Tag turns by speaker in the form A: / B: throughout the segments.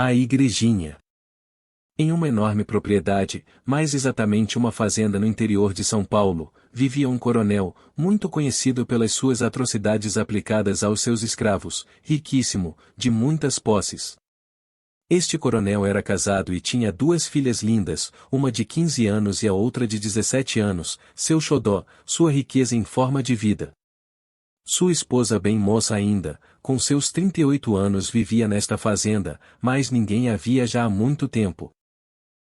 A: A igrejinha. Em uma enorme propriedade, mais exatamente uma fazenda no interior de São Paulo, vivia um coronel, muito conhecido pelas suas atrocidades aplicadas aos seus escravos, riquíssimo, de muitas posses. Este coronel era casado e tinha duas filhas lindas, uma de 15 anos e a outra de 17 anos, seu xodó, sua riqueza em forma de vida. Sua esposa bem moça ainda, com seus 38 anos vivia nesta fazenda, mas ninguém a via já há muito tempo.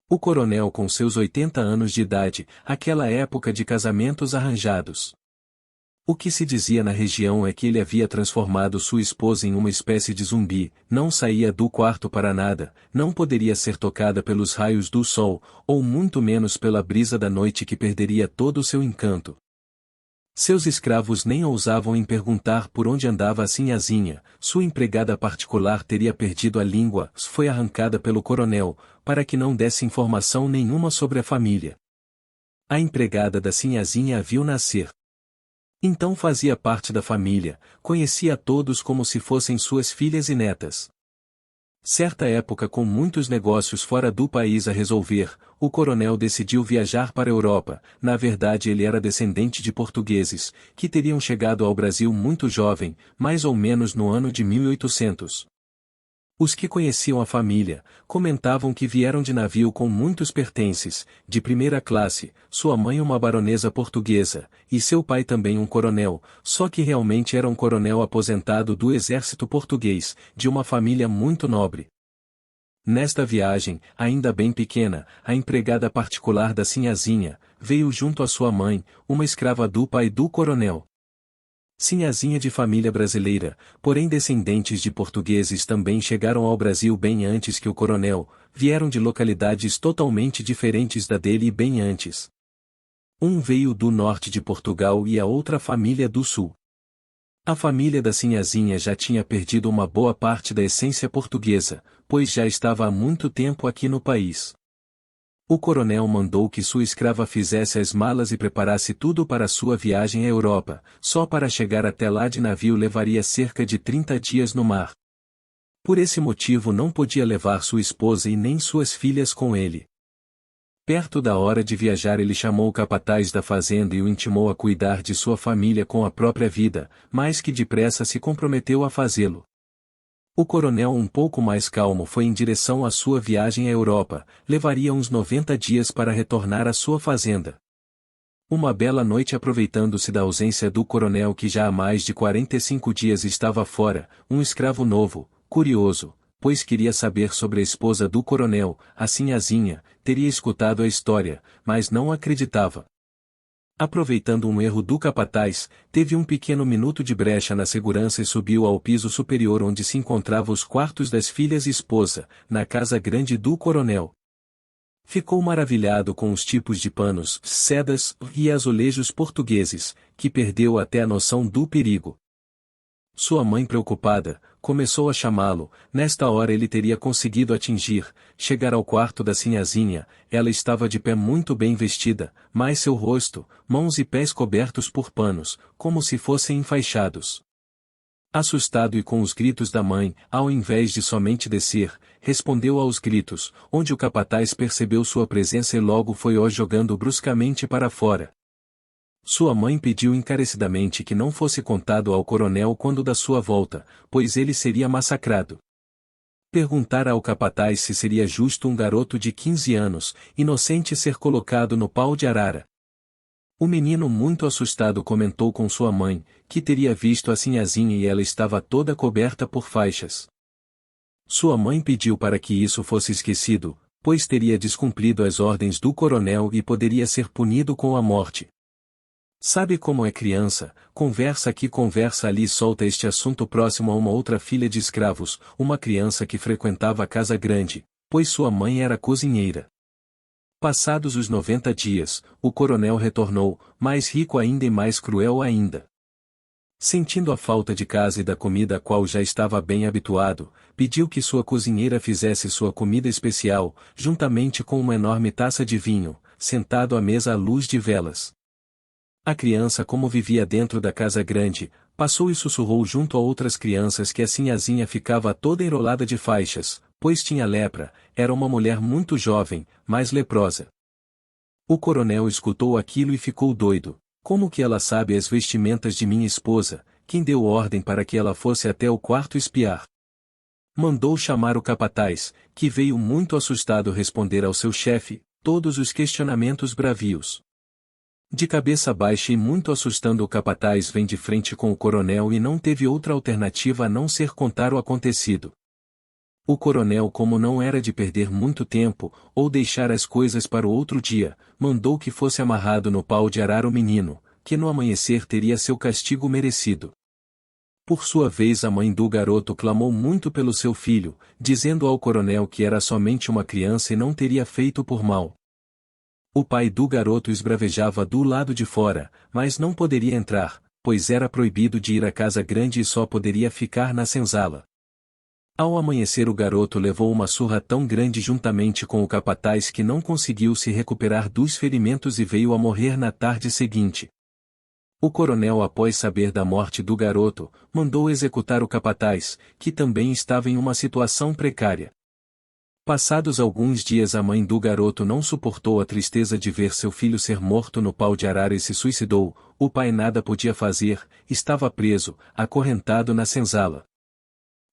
A: O coronel com seus 80 anos de idade, aquela época de casamentos arranjados. O que se dizia na região é que ele havia transformado sua esposa em uma espécie de zumbi, não saía do quarto para nada, não poderia ser tocada pelos raios do sol, ou muito menos pela brisa da noite que perderia todo o seu encanto. Seus escravos nem ousavam em perguntar por onde andava a sinhazinha, sua empregada particular teria perdido a língua, foi arrancada pelo coronel, para que não desse informação nenhuma sobre a família. A empregada da sinhazinha a viu nascer. Então fazia parte da família, conhecia a todos como se fossem suas filhas e netas. Certa época, com muitos negócios fora do país a resolver, o coronel decidiu viajar para a Europa. Na verdade, ele era descendente de portugueses, que teriam chegado ao Brasil muito jovem, mais ou menos no ano de 1800. Os que conheciam a família, comentavam que vieram de navio com muitos pertences, de primeira classe, sua mãe uma baronesa portuguesa, e seu pai também um coronel, só que realmente era um coronel aposentado do exército português, de uma família muito nobre. Nesta viagem, ainda bem pequena, a empregada particular da sinhazinha, veio junto à sua mãe, uma escrava do pai do coronel. Sinhazinha de família brasileira, porém descendentes de portugueses também chegaram ao Brasil bem antes que o coronel, vieram de localidades totalmente diferentes da dele e bem antes. Um veio do norte de Portugal e a outra família do sul. A família da sinhazinha já tinha perdido uma boa parte da essência portuguesa, pois já estava há muito tempo aqui no país. O coronel mandou que sua escrava fizesse as malas e preparasse tudo para sua viagem à Europa, só para chegar até lá de navio levaria cerca de 30 dias no mar. Por esse motivo não podia levar sua esposa e nem suas filhas com ele. Perto da hora de viajar ele chamou o capataz da fazenda e o intimou a cuidar de sua família com a própria vida, mas que depressa se comprometeu a fazê-lo. O coronel um pouco mais calmo foi em direção à sua viagem à Europa, levaria uns 90 dias para retornar à sua fazenda. Uma bela noite, aproveitando-se da ausência do coronel que já há mais de 45 dias estava fora, um escravo novo, curioso, pois queria saber sobre a esposa do coronel, a sinhazinha, teria escutado a história, mas não acreditava. Aproveitando um erro do capataz, teve um pequeno minuto de brecha na segurança e subiu ao piso superior onde se encontravam os quartos das filhas e esposa, na casa grande do coronel. Ficou maravilhado com os tipos de panos, sedas e azulejos portugueses, que perdeu até a noção do perigo. Sua mãe, preocupada, começou a chamá-lo. Nesta hora ele teria conseguido chegar ao quarto da sinhazinha. Ela estava de pé muito bem vestida, mas seu rosto, mãos e pés cobertos por panos, como se fossem enfaixados. Assustado e com os gritos da mãe, ao invés de somente descer, respondeu aos gritos, onde o capataz percebeu sua presença e logo foi-o jogando bruscamente para fora. Sua mãe pediu encarecidamente que não fosse contado ao coronel quando da sua volta, pois ele seria massacrado. Perguntara ao capataz se seria justo um garoto de 15 anos, inocente, ser colocado no pau de arara. O menino, muito assustado, comentou com sua mãe, que teria visto a sinhazinha e ela estava toda coberta por faixas. Sua mãe pediu para que isso fosse esquecido, pois teria descumprido as ordens do coronel e poderia ser punido com a morte. Sabe como é criança, conversa aqui, conversa ali, solta este assunto próximo a uma outra filha de escravos, uma criança que frequentava a casa grande, pois sua mãe era cozinheira. Passados os 90 dias, o coronel retornou, mais rico ainda e mais cruel ainda. Sentindo a falta de casa e da comida a qual já estava bem habituado, pediu que sua cozinheira fizesse sua comida especial, juntamente com uma enorme taça de vinho, sentado à mesa à luz de velas. A criança, como vivia dentro da casa grande, passou e sussurrou junto a outras crianças que a sinhazinha ficava toda enrolada de faixas, pois tinha lepra, era uma mulher muito jovem, mas leprosa. O coronel escutou aquilo e ficou doido. Como que ela sabe as vestimentas de minha esposa? Quem deu ordem para que ela fosse até o quarto espiar? Mandou chamar o capataz, que veio muito assustado responder ao seu chefe todos os questionamentos bravios. De cabeça baixa e muito assustando, o capataz vem de frente com o coronel e não teve outra alternativa a não ser contar o acontecido. O coronel, como não era de perder muito tempo, ou deixar as coisas para o outro dia, mandou que fosse amarrado no pau de arar o menino, que no amanhecer teria seu castigo merecido. Por sua vez, a mãe do garoto clamou muito pelo seu filho, dizendo ao coronel que era somente uma criança e não teria feito por mal. O pai do garoto esbravejava do lado de fora, mas não poderia entrar, pois era proibido de ir à casa grande e só poderia ficar na senzala. Ao amanhecer, o garoto levou uma surra tão grande juntamente com o capataz que não conseguiu se recuperar dos ferimentos e veio a morrer na tarde seguinte. O coronel, após saber da morte do garoto, mandou executar o capataz, que também estava em uma situação precária. Passados alguns dias, a mãe do garoto não suportou a tristeza de ver seu filho ser morto no pau de arara e se suicidou. O pai nada podia fazer, estava preso, acorrentado na senzala.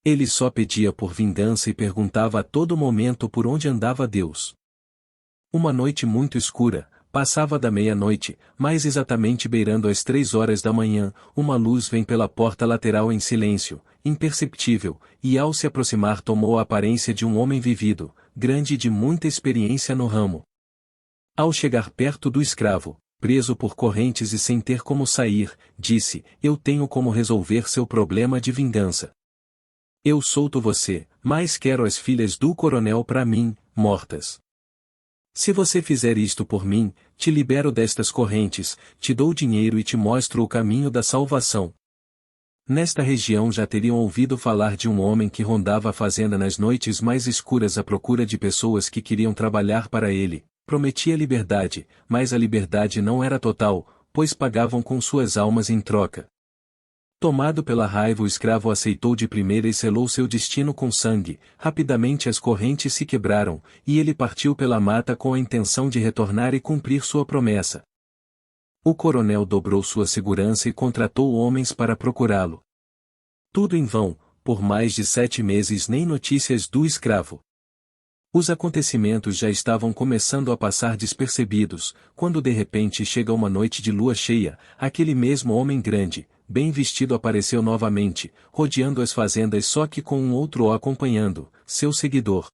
A: Ele só pedia por vingança e perguntava a todo momento por onde andava Deus. Uma noite muito escura, passava da meia-noite, mais exatamente beirando as 3 horas da manhã, uma luz vem pela porta lateral em silêncio, imperceptível, e ao se aproximar tomou a aparência de um homem vivido, grande e de muita experiência no ramo. Ao chegar perto do escravo, preso por correntes e sem ter como sair, disse: "Eu tenho como resolver seu problema de vingança. Eu solto você, mas quero as filhas do coronel para mim, mortas. Se você fizer isto por mim, te libero destas correntes, te dou dinheiro e te mostro o caminho da salvação." Nesta região já teriam ouvido falar de um homem que rondava a fazenda nas noites mais escuras à procura de pessoas que queriam trabalhar para ele. Prometia liberdade, mas a liberdade não era total, pois pagavam com suas almas em troca. Tomado pela raiva, o escravo aceitou de primeira e selou seu destino com sangue. Rapidamente as correntes se quebraram, e ele partiu pela mata com a intenção de retornar e cumprir sua promessa. O coronel dobrou sua segurança e contratou homens para procurá-lo. Tudo em vão, por mais de 7 meses nem notícias do escravo. Os acontecimentos já estavam começando a passar despercebidos, quando de repente chega uma noite de lua cheia, aquele mesmo homem grande, bem vestido, apareceu novamente, rodeando as fazendas, só que com um outro o acompanhando, seu seguidor.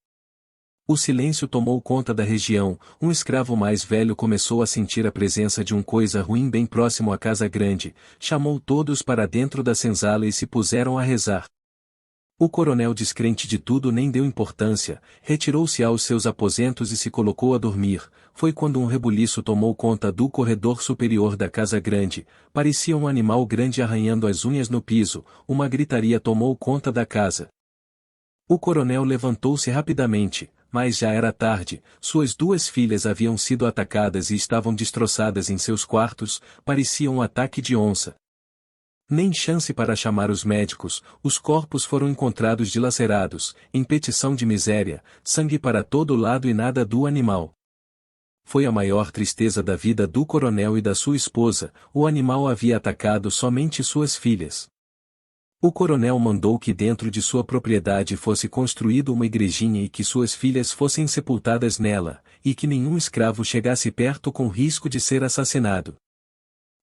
A: O silêncio tomou conta da região. Um escravo mais velho começou a sentir a presença de uma coisa ruim bem próximo à casa grande, chamou todos para dentro da senzala e se puseram a rezar. O coronel, descrente de tudo, nem deu importância, retirou-se aos seus aposentos e se colocou a dormir. Foi quando um rebuliço tomou conta do corredor superior da casa grande, parecia um animal grande arranhando as unhas no piso. Uma gritaria tomou conta da casa. O coronel levantou-se rapidamente, mas já era tarde. Suas 2 filhas haviam sido atacadas e estavam destroçadas em seus quartos, parecia um ataque de onça. Nem chance para chamar os médicos, os corpos foram encontrados dilacerados, em petição de miséria, sangue para todo lado e nada do animal. Foi a maior tristeza da vida do coronel e da sua esposa. O animal havia atacado somente suas filhas. O coronel mandou que dentro de sua propriedade fosse construída uma igrejinha e que suas filhas fossem sepultadas nela, e que nenhum escravo chegasse perto com risco de ser assassinado.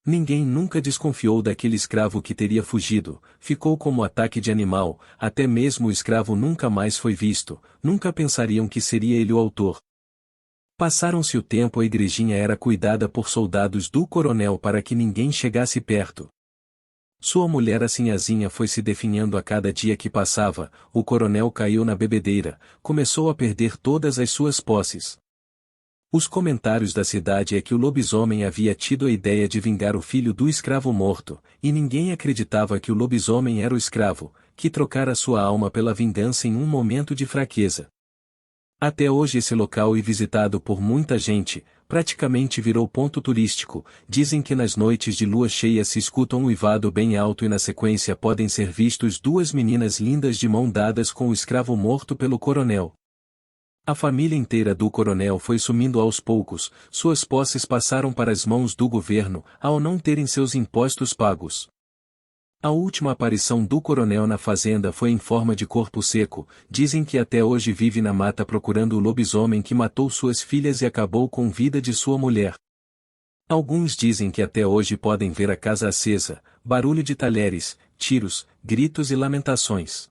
A: Ninguém nunca desconfiou daquele escravo que teria fugido, ficou como ataque de animal, até mesmo o escravo nunca mais foi visto, nunca pensariam que seria ele o autor. Passaram-se o tempo, a igrejinha era cuidada por soldados do coronel para que ninguém chegasse perto. Sua mulher, a sinhazinha, foi se definhando a cada dia que passava. O coronel caiu na bebedeira, começou a perder todas as suas posses. Os comentários da cidade é que o lobisomem havia tido a ideia de vingar o filho do escravo morto, e ninguém acreditava que o lobisomem era o escravo, que trocara sua alma pela vingança em um momento de fraqueza. Até hoje esse local é visitado por muita gente, praticamente virou ponto turístico. Dizem que nas noites de lua cheia se escuta um uivado bem alto e na sequência podem ser vistos duas meninas lindas de mão dadas com o escravo morto pelo coronel. A família inteira do coronel foi sumindo aos poucos, suas posses passaram para as mãos do governo, ao não terem seus impostos pagos. A última aparição do coronel na fazenda foi em forma de corpo seco. Dizem que até hoje vive na mata procurando o lobisomem que matou suas filhas e acabou com a vida de sua mulher. Alguns dizem que até hoje podem ver a casa acesa, barulho de talheres, tiros, gritos e lamentações.